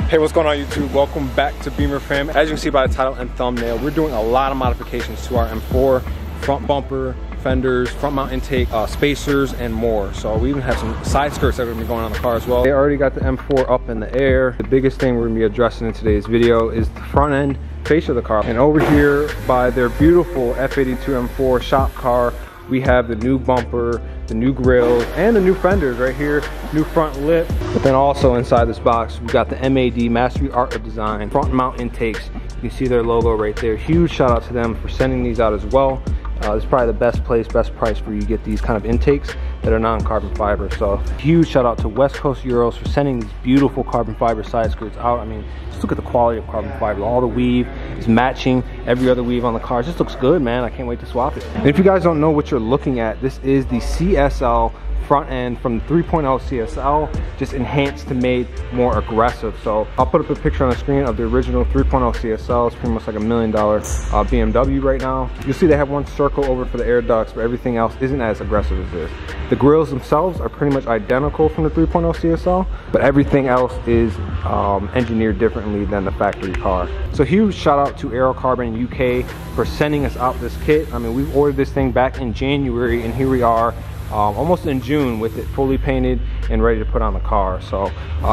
Hey, what's going on YouTube? Welcome back to Beemer Fam. As you can see by the title and thumbnail, we're doing a lot of modifications to our M4, front bumper, fenders, front mount intake, spacers, and more. So we even have some side skirts that are gonna be going on the car as well. They already got the M4 up in the air. The biggest thing we're gonna be addressing in today's video is the front end face of the car. And over here by their beautiful F82 M4 shop car, we have the new bumper, the new grills, and the new fenders right here, new front lip. But then also inside this box, we got the MAD, Mastery Art of Design, front mount intakes. You can see their logo right there. Huge shout out to them for sending these out as well. This is probably the best place, best price for you to get these kind of intakes that are non-carbon fiber. So huge shout out to West Coast Euros for sending these beautiful carbon fiber side skirts out. I mean, just look at the quality of carbon fiber. All the weave is matching every other weave on the car. It just looks good, man. I can't wait to swap it. And if you guys don't know what you're looking at, this is the CSL front end from the 3.0 CSL, just enhanced to made more aggressive. So I'll put up a picture on the screen of the original 3.0 CSL. It's pretty much like $1 million BMW right now. You'll see they have one circle over for the air ducts, but everything else isn't as aggressive as this. The grills themselves are pretty much identical from the 3.0 CSL, but everything else is engineered differently than the factory car. So huge shout out to AEROCARBONUK UK for sending us out this kit. I mean, we've ordered this thing back in January, and here we are almost in June with it fully painted and ready to put on the car. So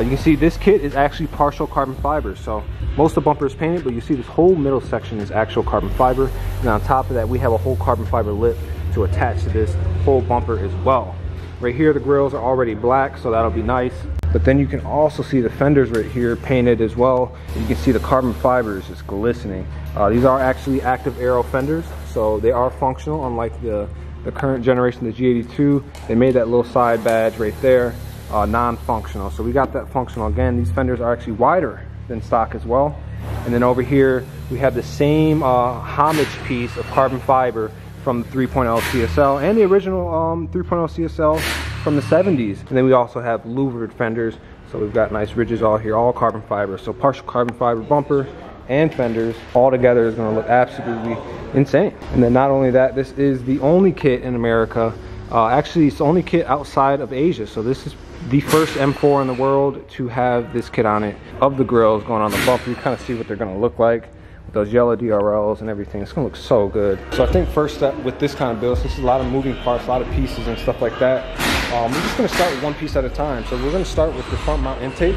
you can see this kit is actually partial carbon fiber. So most of the bumper is painted, but you see this whole middle section is actual carbon fiber. And on top of that, we have a whole carbon fiber lip to attach to this whole bumper as well. Right here, the grills are already black, so that'll be nice. But then you can also see the fenders right here painted as well. You can see the carbon fiber is just glistening. These are actually active aero fenders, so they are functional, unlike the current generation, the G82. They made that little side badge right there non-functional. So we got that functional again. These fenders are actually wider than stock as well. And then over here, we have the same homage piece of carbon fiber from the 3.0 CSL and the original 3.0 CSL from the 70s. And then we also have louvered fenders. So we've got nice ridges all here, all carbon fiber. So partial carbon fiber bumper and fenders all together is going to look absolutely insane. And then not only that, this is the only kit in America. Actually, it's the only kit outside of Asia. So this is the first M4 in the world to have this kit on it of the grills going on the bumper. You kind of see what they're going to look like with those yellow DRLs and everything. It's going to look so good. So I think first step with this kind of build, this is a lot of moving parts, a lot of pieces and stuff like that. We're just going to start with one piece at a time. So we're going to start with the front mount intake,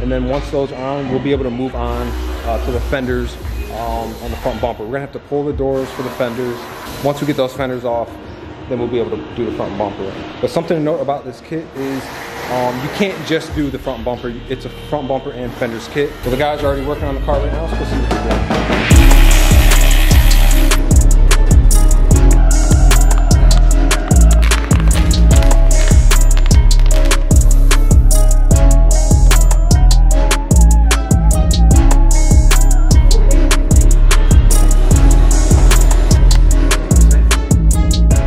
and then once those are on, we'll be able to move on to the fenders on the front bumper. We're going to have to pull the doors for the fenders. Once we get those fenders off, then we'll be able to do the front bumper. But something to note about this kit is you can't just do the front bumper. It's a front bumper and fenders kit. So the guys are already working on the car right now, so we'll see what they're doing.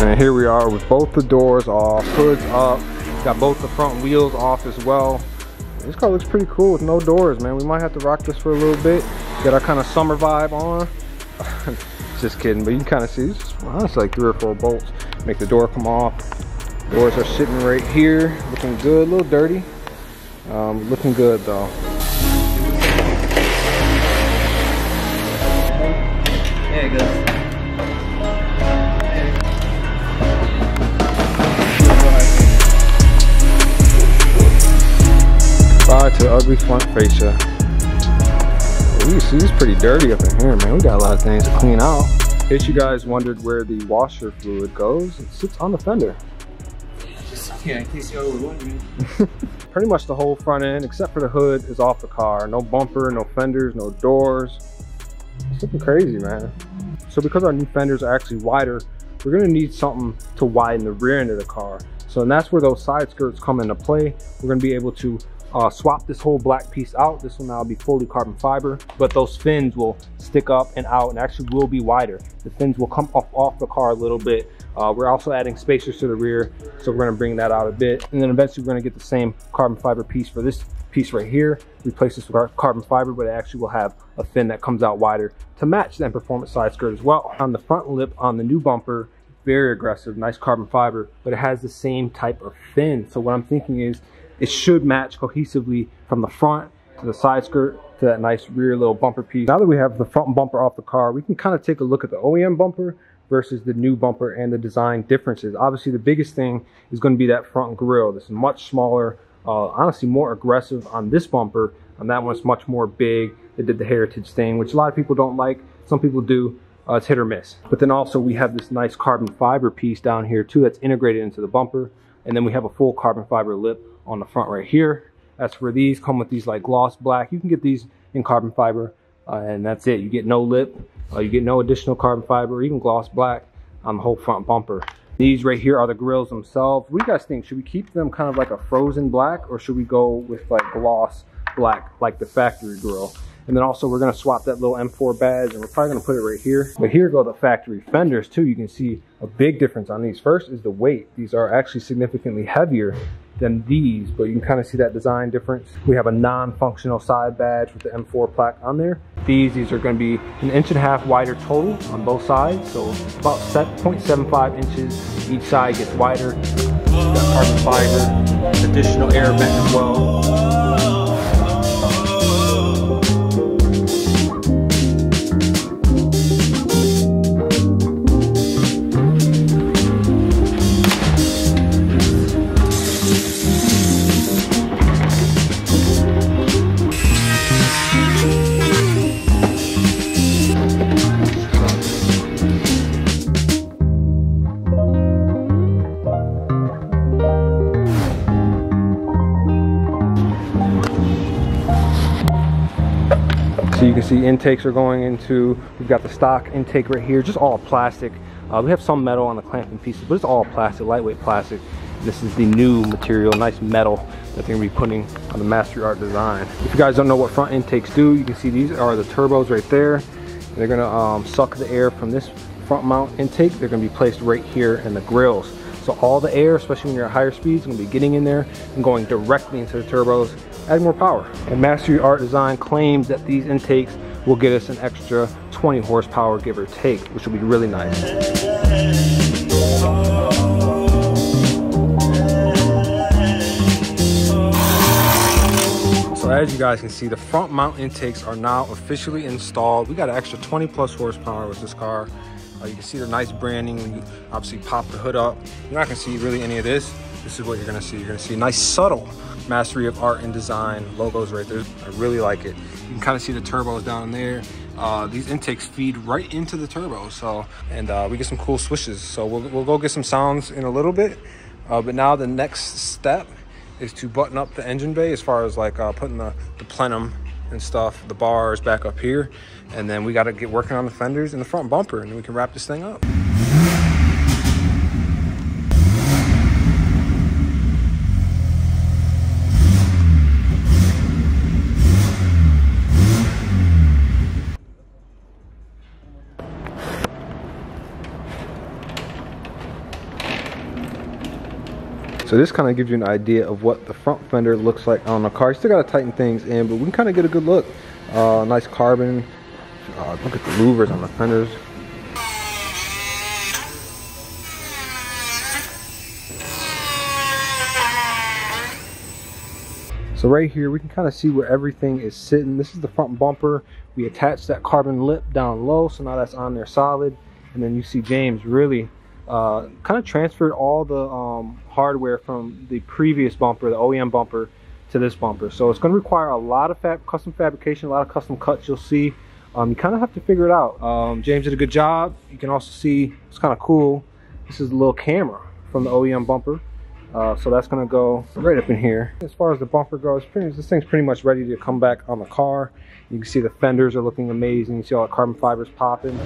And here we are with both the doors off, hoods up, got both the front wheels off as well. This car looks pretty cool with no doors, man. We might have to rock this for a little bit, get our kind of summer vibe on. Just kidding, but you can kind of see, it's honestly like 3 or 4 bolts. Make the door come off. Doors are sitting right here, looking good, a little dirty. Looking good though. There it goes. To the ugly front fascia. Ooh, see, it's pretty dirty up in here, man. We got a lot of things to clean out. In case you guys wondered where the washer fluid goes, it sits on the fender. Yeah, in case you were wondering. Pretty much the whole front end, except for the hood, is off the car. No bumper, no fenders, no doors. It's looking crazy, man. So because our new fenders are actually wider, we're gonna need something to widen the rear end of the car. So and that's where those side skirts come into play. We're gonna be able to swap this whole black piece out. This will now be fully carbon fiber, but those fins will stick up and out and actually will be wider. The fins will come off the car a little bit. We're also adding spacers to the rear, so we're gonna bring that out a bit. And then eventually we're gonna get the same carbon fiber piece for this piece right here. Replace this with our carbon fiber, but it actually will have a fin that comes out wider to match that performance side skirt as well. On the front lip on the new bumper, very aggressive, nice carbon fiber, but it has the same type of fin. So what I'm thinking is it should match cohesively from the front to the side skirt, to that nice rear little bumper piece. Now that we have the front bumper off the car, we can kind of take a look at the OEM bumper versus the new bumper and the design differences. Obviously, the biggest thing is going to be that front grille. This is much smaller, honestly more aggressive on this bumper. On that one, it's much more big. They did the heritage thing, which a lot of people don't like. Some people do. It's hit or miss. But then also we have this nice carbon fiber piece down here too that's integrated into the bumper. And then we have a full carbon fiber lip on the front right here. That's where these come with these like gloss black. You can get these in carbon fiber and that's it. You get no lip, you get no additional carbon fiber or even gloss black on the whole front bumper. These right here are the grills themselves. What do you guys think? Should we keep them kind of like a frozen black or should we go with like gloss black like the factory grill? And then also we're gonna swap that little M4 badge and we're probably gonna put it right here. But here go the factory fenders too. You can see a big difference on these. First is the weight. These are actually significantly heavier than these, but you can kind of see that design difference. We have a non-functional side badge with the M4 plaque on there. These are gonna be 1.5 inches wider total on both sides. So about 0.75 inches each side gets wider. Got carbon fiber, additional air vent as well. So you can see intakes are going into, we've got the stock intake right here, just all plastic. We have some metal on the clamping pieces, but it's all plastic, lightweight plastic. This is the new material, nice metal that they're gonna be putting on the Mastery Art design. If you guys don't know what front intakes do, you can see these are the turbos right there. They're gonna suck the air from this front mount intake. They're gonna be placed right here in the grills. So all the air, especially when you're at higher speeds, is gonna be getting in there and going directly into the turbos, adding more power. And Mastery Art Design claims that these intakes will get us an extra 20 horsepower, give or take, which will be really nice. So as you guys can see, the front mount intakes are now officially installed. We got an extra 20 plus horsepower with this car. You can see the nice branding when you obviously pop the hood up. You're not gonna see really any of this. This is what you're gonna see. You're gonna see nice subtle Mastery of Art and Design logos right there. I really like it. You can kind of see the turbos down there. These intakes feed right into the turbo. So, and we get some cool swishes. So we'll go get some sounds in a little bit. But now the next step is to button up the engine bay as far as like putting the plenum and stuff, the bars back up here. And then we got to get working on the fenders and the front bumper, and then we can wrap this thing up. So this kind of gives you an idea of what the front fender looks like on the car. You still got to tighten things in, but we can kind of get a good look. Nice carbon. Look at the louvers on the fenders. So right here, we can kind of see where everything is sitting. This is the front bumper. We attached that carbon lip down low, so now that's on there solid. And then you see James really kind of transferred all the hardware from the previous bumper, the OEM bumper, to this bumper. So it's going to require a lot of custom fabrication, a lot of custom cuts you'll see. You kind of have to figure it out. James did a good job. You can also see, it's kind of cool, this is a little camera from the OEM bumper. So that's going to go right up in here. As far as the bumper goes, this thing's pretty much ready to come back on the car. You can see the fenders are looking amazing. You see all the carbon fibers popping.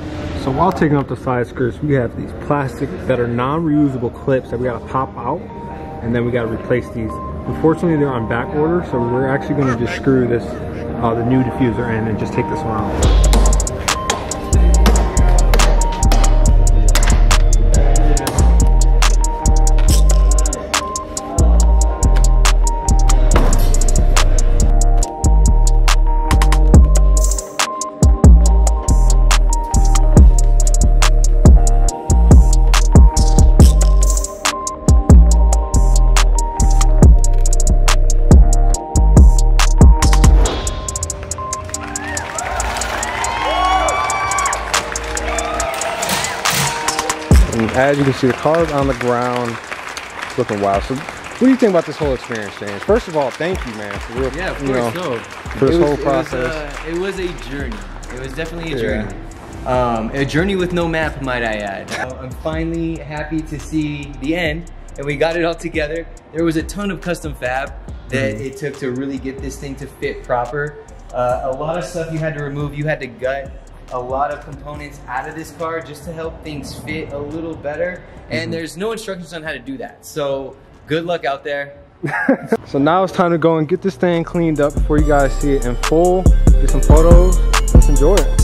So while taking up the side skirts, we have these plastic that are non-reusable clips that we got to pop out, and then we got to replace these. Unfortunately, they're on back order, so we're actually going to just screw this, the new diffuser in, and just take this one out. As you can see, the car is on the ground. It's looking wild. So what do you think about this whole experience, James? First of all, thank you, man, for real. Yeah, of course. So for this whole process. It was a journey. It was definitely a journey. A journey with no map, might I add. I'm finally happy to see the end, and we got it all together. There was a ton of custom fab that it took to really get this thing to fit proper. A lot of stuff you had to remove. You had to gut a lot of components out of this car just to help things fit a little better. And there's no instructions on how to do that. So good luck out there. So now it's time to go and get this thing cleaned up before you guys see it in full. Get some photos. Let's enjoy it.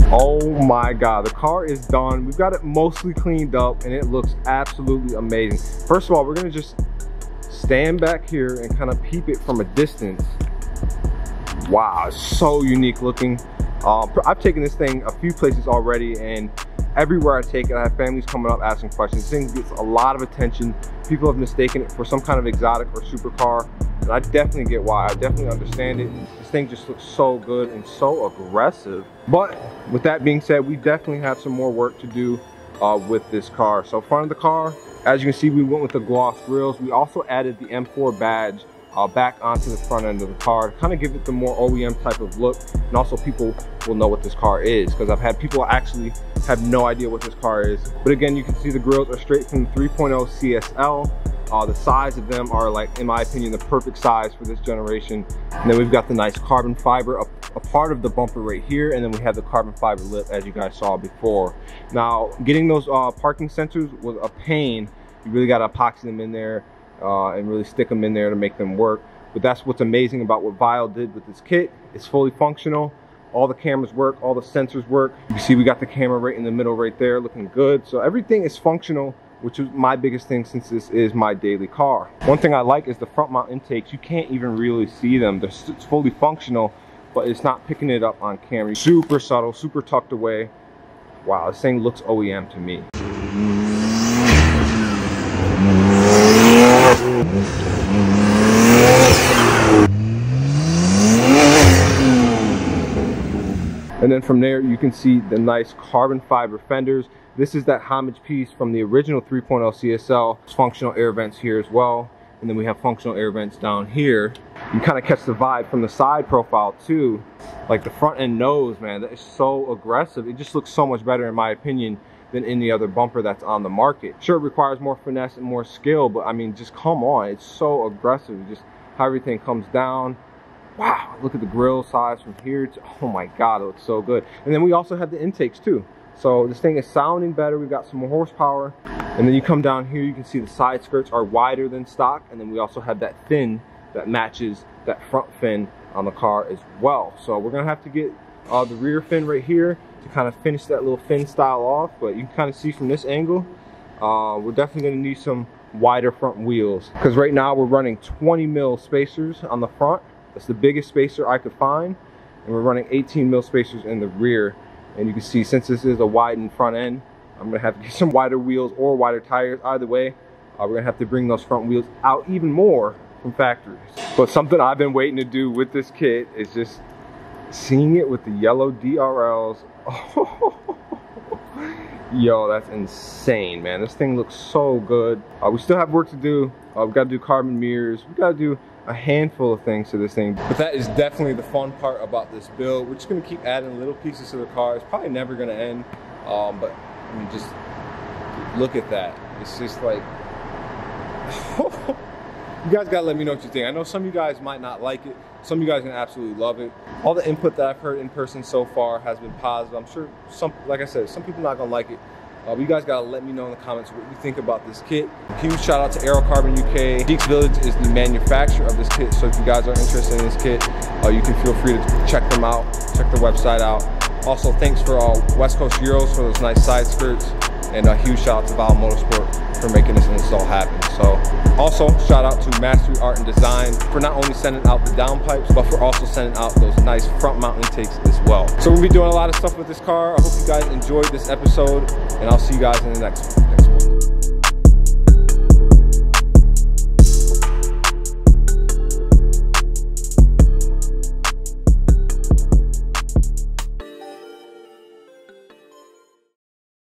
Oh my God, the car is done. We've got it mostly cleaned up and it looks absolutely amazing. First of all, we're gonna just stand back here and kind of peep it from a distance. Wow, it's so unique looking. I've taken this thing a few places already, and everywhere I take it, I have families coming up asking questions. This thing gets a lot of attention. People have mistaken it for some kind of exotic or supercar, and I definitely get why. I definitely understand it. This thing just looks so good and so aggressive. But with that being said, we definitely have some more work to do with this car. So front of the car, as you can see, we went with the gloss grills. We also added the M4 badge back onto the front end of the car to kind of give it the more OEM type of look, and also people will know what this car is, because I've had people actually have no idea what this car is. But again, you can see the grills are straight from the 3.0 CSL. The size of them are, like, in my opinion, the perfect size for this generation. And then we've got the nice carbon fiber, a part of the bumper right here, and then we have the carbon fiber lip, as you guys saw before. Now, getting those parking sensors was a pain. You really got to epoxy them in there and really stick them in there to make them work. But that's what's amazing about what Vile did with this kit. It's fully functional. All the cameras work, all the sensors work. You can see we got the camera right in the middle right there, looking good. So everything is functional, which is my biggest thing since this is my daily car. One thing I like is the front mount intakes. You can't even really see them. It's fully functional, but it's not picking it up on camera. Super subtle, super tucked away. Wow, this thing looks OEM to me. And then from there, you can see the nice carbon fiber fenders. This is that homage piece from the original 3.0 CSL. It's functional air vents here as well. And then we have functional air vents down here. You kind of catch the vibe from the side profile too. Like the front end nose, man, that is so aggressive. It just looks so much better in my opinion than any other bumper that's on the market. Sure, it requires more finesse and more skill, but I mean, just come on, it's so aggressive. Just how everything comes down. Wow, look at the grill size from here to, oh my God, it looks so good. And then we also have the intakes too. So this thing is sounding better. We've got some more horsepower. And then you come down here, you can see the side skirts are wider than stock. And then we also have that fin that matches that front fin on the car as well. So we're gonna have to get the rear fin right here to kind of finish that little fin style off. But you can kind of see from this angle, we're definitely gonna need some wider front wheels. Because right now we're running 20 mil spacers on the front. That's the biggest spacer I could find. And we're running 18 mil spacers in the rear. And you can see, since this is a widened front end, I'm gonna have to get some wider wheels or wider tires. Either way, we're gonna have to bring those front wheels out even more from factories. But something I've been waiting to do with this kit is just seeing it with the yellow DRLs. Yo, that's insane, man. This thing looks so good. We still have work to do. We gotta do carbon mirrors. We gotta do a handful of things to this thing. But that is definitely the fun part about this build. We're just gonna keep adding little pieces to the car. It's probably never gonna end. But I mean, just look at that. It's just like, you guys gotta let me know what you think. I know some of you guys might not like it. Some of you guys are gonna absolutely love it. All the input that I've heard in person so far has been positive. I'm sure some, like I said, some people are not gonna like it. But you guys gotta let me know in the comments what you think about this kit. Huge shout out to AEROCARBONUK. GeexVillage is the manufacturer of this kit, so if you guys are interested in this kit, you can feel free to check them out, check their website out. Also, thanks for West Coast Euros for those nice side skirts, and a huge shout out to Vile Motorsport for making this install happen. So, also shout out to Mastery Art and Design for not only sending out the downpipes, but for also sending out those nice front mount intakes as well. So we'll be doing a lot of stuff with this car. I hope you guys enjoyed this episode, and I'll see you guys in the next one.